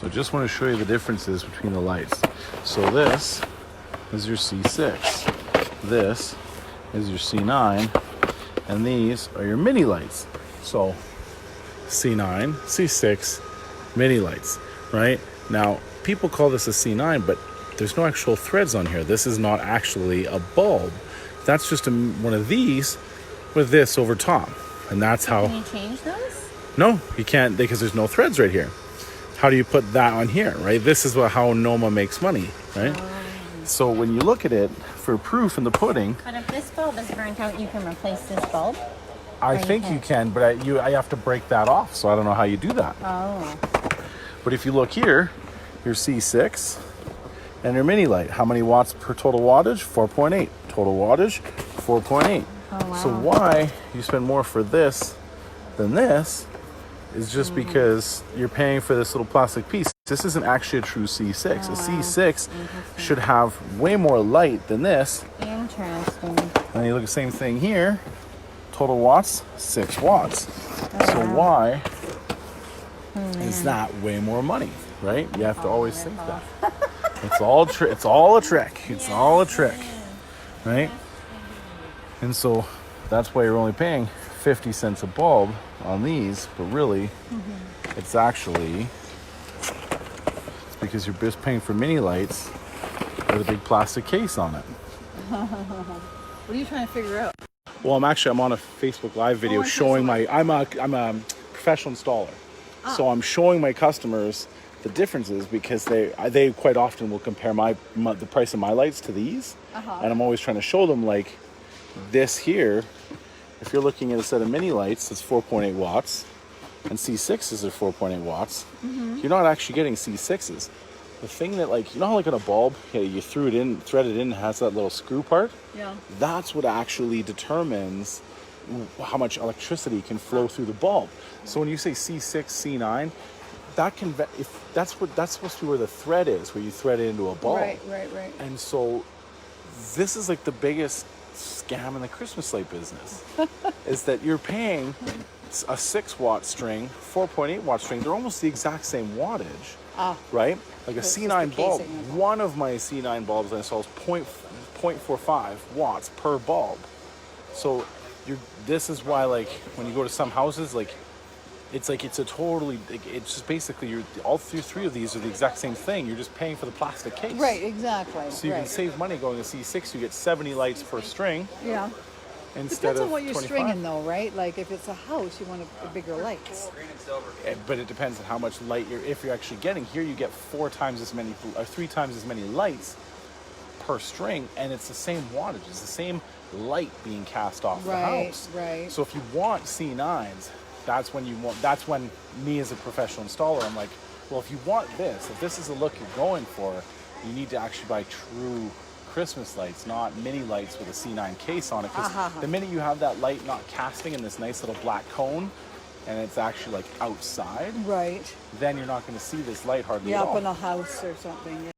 I just want to show you the differences between the lights. So this is your C6. This is your C9. And these are your mini lights. So C9, C6, mini lights, right? Now, people call this a C9, but there's no actual threads on here. This is not actually a bulb. That's just one of these with this over top. And that's how... Can you change those? No, you can't, because there's no threads right here. How do you put that on here, right? This is how Noma makes money, right? So when you look at it, for proof in the pudding... But if this bulb is burnt out, you can replace this bulb? I think you can, but I have to break that off, so I don't know how you do that. Oh. But if you look here, your C6 and your mini light, how many watts per total wattage? 4.8. Total wattage, 4.8. Oh, wow. So why you spend more for this than this is just because you're paying for this little plastic piece. This isn't actually a true C6. Oh, a C6 should have way more light than this. Interesting. And you look at the same thing here. Total watts, 6 watts. So why is that way more money, right? You have to always think that. It's all a trick. It's all a trick, right? And so that's why you're only paying 50 cents a bulb on these, but really it's actually because you're just paying for mini lights with a big plastic case on it. What are you trying to figure out? Well, I'm on a Facebook Live video showing I'm a professional installer. So I'm showing my customers the differences because they quite often will compare the price of my lights to these. And I'm always trying to show them, like, this here, if you're looking at a set of mini lights, it's 4.8 watts and C6s are 4.8 watts. You're not actually getting C6s. The thing that, like, you know how, like, on a bulb, you thread it in, it has that little screw part? Yeah. That's what actually determines how much electricity can flow through the bulb. So when you say C6, C9, that's supposed to be where the thread is, where you thread it into a bulb. Right. And so this is like the biggest scam in the Christmas light business, is that you're paying a 6-watt string, 4.8 watt string. They're almost the exact same wattage. Right? Like a C9 bulb, one of my C9 bulbs I install is 0.45 watts per bulb. So this is why, like, when you go to some houses, like, it's just basically all three of these are the exact same thing. You're just paying for the plastic case. Right, exactly. So you can save money going to C6. You get 70 lights per string. Yeah. Instead Depends of on what you're 25. stringing, though, right? Like, if it's a house, you want a bigger lights. But it depends on how much light if you're actually getting. Here you get 3 times as many lights per string, and it's the same wattage. It's the same light being cast off the house. Right. So if you want C9s, that's when me as a professional installer, I'm like, well, if you want this, if this is the look you're going for, you need to actually buy true Christmas lights, not mini lights with a C9 case on it. Because the minute you have that light not casting in this nice little black cone, and it's actually like outside, Right. then you're not going to see this light hardly at all. Up in a house or something.